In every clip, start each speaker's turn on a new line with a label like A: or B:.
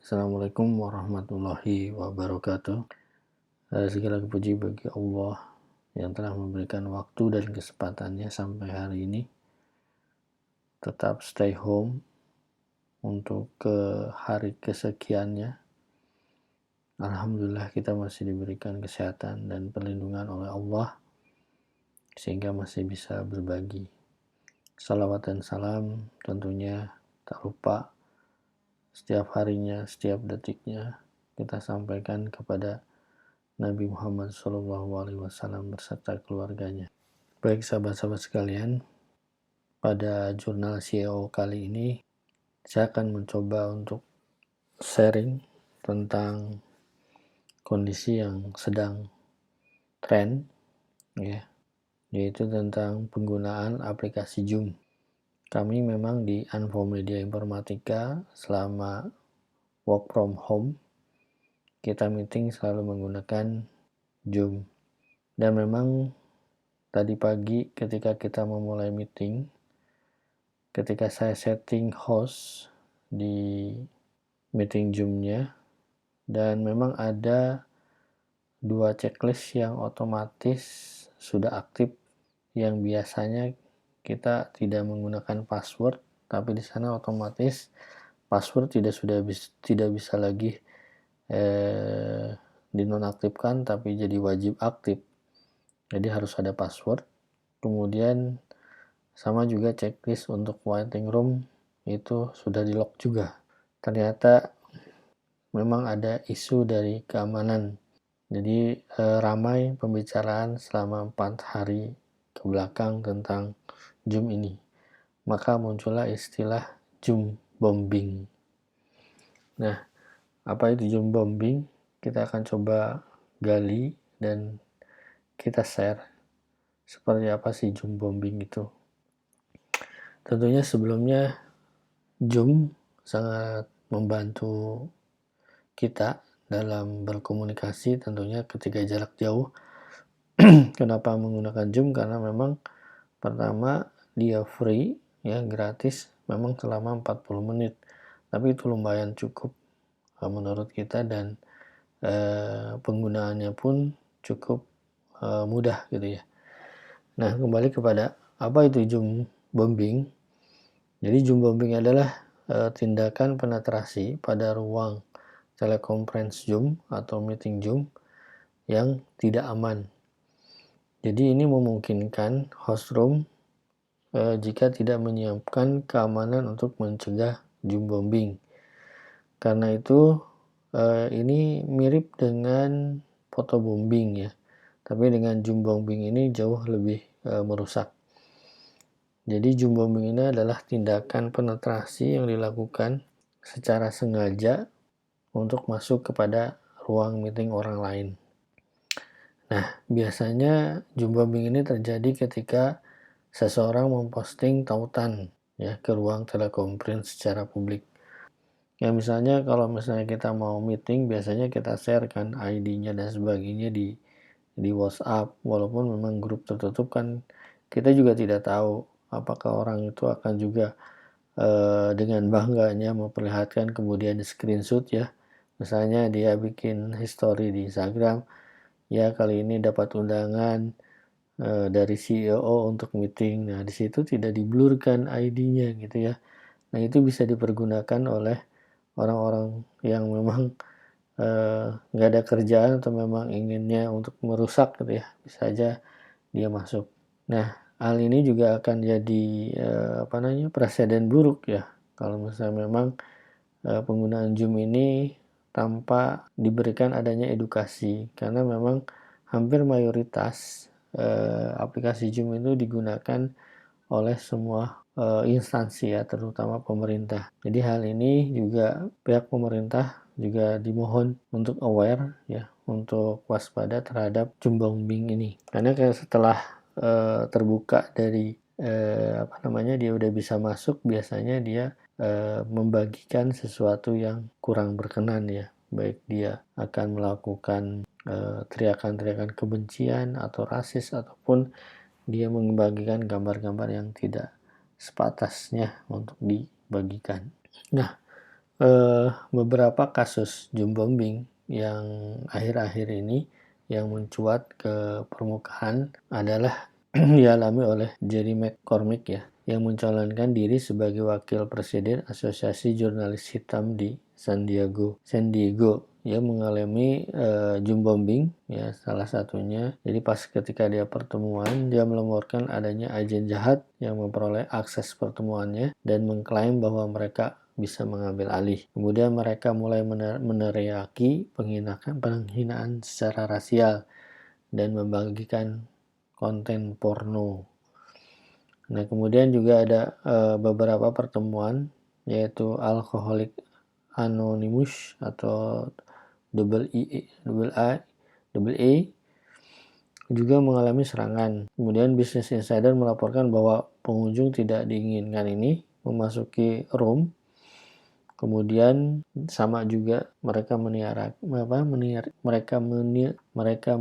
A: Assalamualaikum warahmatullahi wabarakatuh. Segala puji bagi Allah yang telah memberikan waktu dan kesempatannya sampai hari ini tetap stay home untuk ke hari kesekiannya. Alhamdulillah kita masih diberikan kesehatan dan perlindungan oleh Allah sehingga masih bisa berbagi. Salawat dan salam tentunya tak lupa setiap harinya, setiap detiknya kita sampaikan kepada Nabi Muhammad SAW beserta keluarganya. Baik sahabat-sahabat sekalian, pada jurnal CEO kali ini saya akan mencoba untuk sharing tentang kondisi yang sedang tren, ya, yaitu tentang penggunaan aplikasi Zoom. Kami memang di Anfo Media Informatika selama work from home kita meeting selalu menggunakan Zoom. Dan memang tadi pagi ketika kita memulai meeting, ketika saya setting host di meeting Zoom-nya, dan memang ada 2 checklist yang otomatis sudah aktif, yang biasanya kita tidak menggunakan password, tapi di sana otomatis password tidak bisa lagi dinonaktifkan, tapi jadi wajib aktif. Jadi harus ada password. Kemudian sama juga checklist untuk waiting room itu sudah di lock juga. Ternyata memang ada isu dari keamanan. Jadi ramai pembicaraan selama 4 hari ke belakang tentang Zoom ini. Maka muncullah istilah Zoom bombing. Nah, apa itu Zoom bombing? Kita akan coba gali dan kita share seperti apa sih Zoom bombing itu. Tentunya sebelumnya Zoom sangat membantu kita dalam berkomunikasi tentunya ketika jarak jauh. Kenapa menggunakan Zoom? Karena memang pertama dia free, ya, gratis, memang selama 40 menit. Tapi itu lumayan cukup menurut kita, dan penggunaannya pun cukup mudah gitu ya. Nah, kembali kepada apa itu Zoom bombing. Jadi Zoom bombing adalah tindakan penetrasi pada ruang teleconference Zoom atau meeting Zoom yang tidak aman. Jadi ini memungkinkan host room jika tidak menyiapkan keamanan untuk mencegah Zoom bombing. Karena itu ini mirip dengan foto bombing, ya. Tapi dengan Zoom bombing ini jauh lebih merusak. Jadi Zoom bombing ini adalah tindakan penetrasi yang dilakukan secara sengaja untuk masuk kepada ruang meeting orang lain. Nah, biasanya Zoom bombing ini terjadi ketika seseorang memposting tautan, ya, ke ruang teleconference secara publik. Ya, misalnya kalau kita mau meeting, biasanya kita share kan ID-nya dan sebagainya di WhatsApp, walaupun memang grup tertutup kan kita juga tidak tahu apakah orang itu akan juga dengan bangganya memperlihatkan kemudian di screenshot, ya. Misalnya dia bikin history di Instagram, ya, kali ini dapat undangan dari CEO untuk meeting. Nah, di situ tidak diblurkan ID-nya gitu ya. Nah, itu bisa dipergunakan oleh orang-orang yang memang nggak ada kerjaan atau memang inginnya untuk merusak gitu ya. Bisa aja dia masuk. Nah, hal ini juga akan jadi presiden buruk, ya, kalau misalnya memang penggunaan Zoom ini tanpa diberikan adanya edukasi, karena memang hampir mayoritas aplikasi Zoom itu digunakan oleh semua instansi, ya, terutama pemerintah. Jadi hal ini juga pihak pemerintah juga dimohon untuk aware, ya, untuk waspada terhadap Zoom bombing ini. Karena setelah terbuka dari dia udah bisa masuk, biasanya dia membagikan sesuatu yang kurang berkenan, ya, baik dia akan melakukan teriakan-teriakan kebencian atau rasis, ataupun dia membagikan gambar-gambar yang tidak sepatasnya untuk dibagikan. Nah, beberapa kasus Zoom bombing yang akhir-akhir ini yang mencuat ke permukaan adalah dialami oleh Jerry McCormick ya, yang mencalonkan diri sebagai wakil presiden Asosiasi Jurnalis Hitam di San Diego. Dia mengalami Zoom bombing ya, salah satunya. Jadi pas ketika dia pertemuan, dia melaporkan adanya agen jahat yang memperoleh akses pertemuannya dan mengklaim bahwa mereka bisa mengambil alih. Kemudian mereka mulai meneriaki penghinaan secara rasial dan membagikan konten porno. Nah, kemudian juga ada beberapa pertemuan, yaitu Alcoholic Anonymous atau AA juga mengalami serangan. Kemudian Business Insider melaporkan bahwa pengunjung tidak diinginkan ini memasuki room. Kemudian sama juga mereka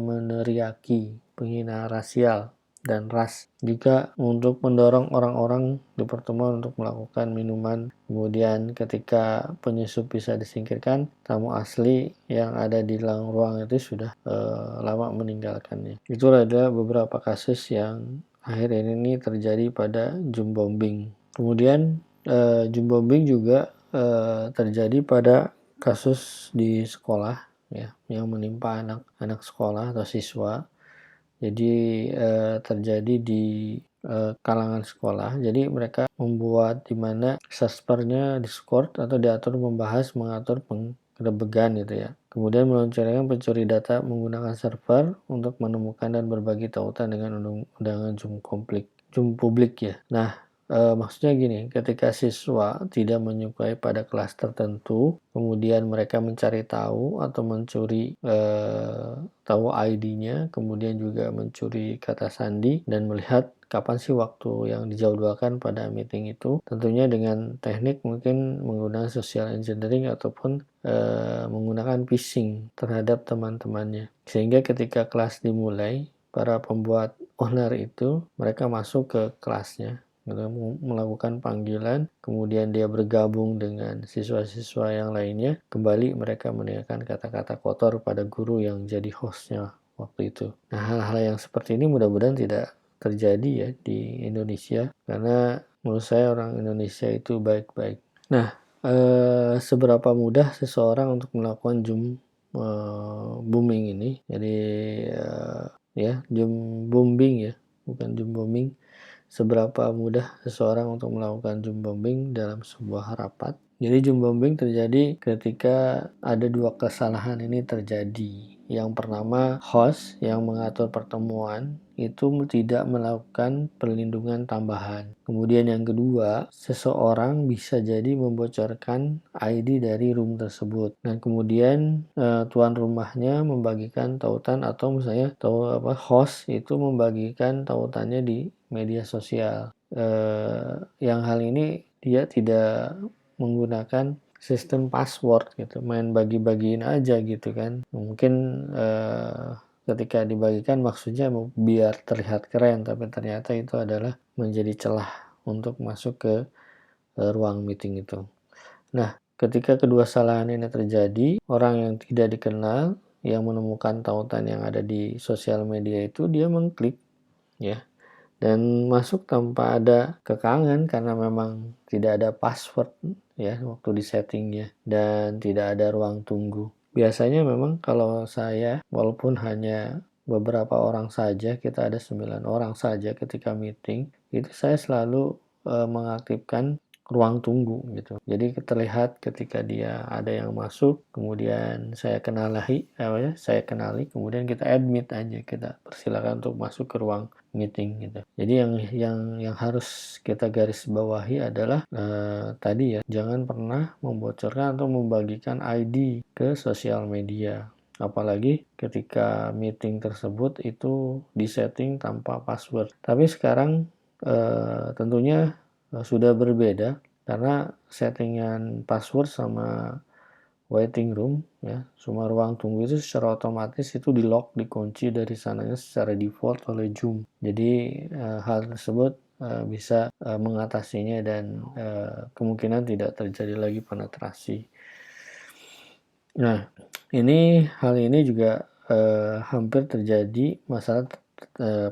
A: meneriaki penghinaan rasial dan ras, juga untuk mendorong orang-orang di pertemuan untuk melakukan minuman. Kemudian ketika penyusup bisa disingkirkan, tamu asli yang ada di dalam ruang itu sudah lama meninggalkannya. Itu adalah beberapa kasus yang akhir ini terjadi pada Zoom bombing. Kemudian Zoom bombing juga terjadi pada kasus di sekolah ya, yang menimpa anak-anak sekolah atau siswa. Jadi terjadi di kalangan sekolah. Jadi mereka membuat di mana saspernya Discord atau diatur mengatur penggerebegan gitu ya. Kemudian meluncurkan pencuri data menggunakan server untuk menemukan dan berbagi tautan dengan undangan Zoom publik ya. Nah, maksudnya gini, ketika siswa tidak menyukai pada kelas tertentu, kemudian mereka mencari tahu atau mencuri tahu ID-nya, kemudian juga mencuri kata sandi dan melihat kapan sih waktu yang dijadwalkan pada meeting itu, tentunya dengan teknik mungkin menggunakan social engineering ataupun menggunakan phishing terhadap teman-temannya. Sehingga ketika kelas dimulai, para pembuat owner itu mereka masuk ke kelasnya, melakukan panggilan, kemudian dia bergabung dengan siswa-siswa yang lainnya, kembali mereka mendengarkan kata-kata kotor pada guru yang jadi hostnya waktu itu. Nah, hal-hal yang seperti ini mudah-mudahan tidak terjadi ya di Indonesia, karena menurut saya orang Indonesia itu baik-baik. Nah, seberapa mudah seseorang untuk melakukan Zoom booming ini, jadi Zoom bombing ya, bukan Zoom bombing. Seberapa mudah seseorang untuk melakukan Zoom bombing dalam sebuah rapat. Jadi Zoom bombing terjadi ketika ada dua kesalahan ini terjadi. Yang pertama, host yang mengatur pertemuan itu tidak melakukan perlindungan tambahan. Kemudian yang kedua, seseorang bisa jadi membocorkan ID dari room tersebut. Dan kemudian tuan rumahnya membagikan tautan, atau misalnya host itu membagikan tautannya di media sosial. Yang hal ini dia tidak menggunakan sistem password gitu, main bagi-bagiin aja gitu kan. Mungkin ketika dibagikan maksudnya biar terlihat keren, tapi ternyata itu adalah menjadi celah untuk masuk ke ruang meeting itu. Nah, ketika kedua kesalahan ini terjadi, orang yang tidak dikenal yang menemukan tautan yang ada di sosial media itu, dia mengklik ya, dan masuk tanpa ada kekangan karena memang tidak ada password ya waktu di settingnya, dan tidak ada ruang tunggu. Biasanya memang kalau saya, walaupun hanya beberapa orang saja, kita ada 9 orang saja ketika meeting, itu saya selalu mengaktifkan ruang tunggu gitu. Jadi terlihat ketika dia ada yang masuk, kemudian saya kenali, kemudian kita admit aja, kita persilakan untuk masuk ke ruang meeting gitu. Jadi yang harus kita garis bawahi adalah tadi ya, jangan pernah membocorkan atau membagikan ID ke sosial media. Apalagi ketika meeting tersebut itu disetting tanpa password. Tapi sekarang tentunya sudah berbeda, karena settingan password sama waiting room ya, semua ruang tunggu itu secara otomatis itu di lock, dikunci dari sananya secara default oleh Zoom. Jadi hal tersebut bisa mengatasinya, dan kemungkinan tidak terjadi lagi penetrasi. Nah, hal ini juga hampir terjadi masalah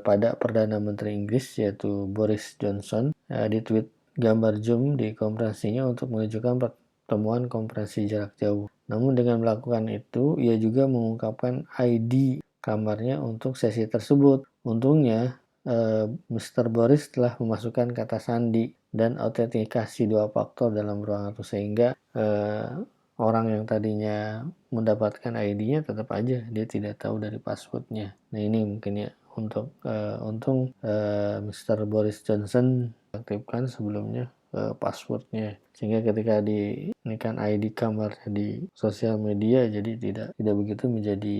A: pada Perdana Menteri Inggris yaitu Boris Johnson. Di tweet gambar Zoom di konferensinya untuk menunjukkan pertemuan konferensi jarak jauh. Namun dengan melakukan itu, ia juga mengungkapkan ID kamarnya untuk sesi tersebut. Untungnya, Mr. Boris telah memasukkan kata sandi dan autentikasi 2 faktor dalam ruangan itu sehingga orang yang tadinya mendapatkan ID-nya tetap aja dia tidak tahu dari password-nya. Nah ini mungkin ya untung Mr. Boris Johnson aktifkan sebelumnya password-nya sehingga ketika kan ID kamarnya di sosial media jadi tidak begitu menjadi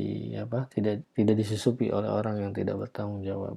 A: tidak disusupi oleh orang yang tidak bertanggung jawab.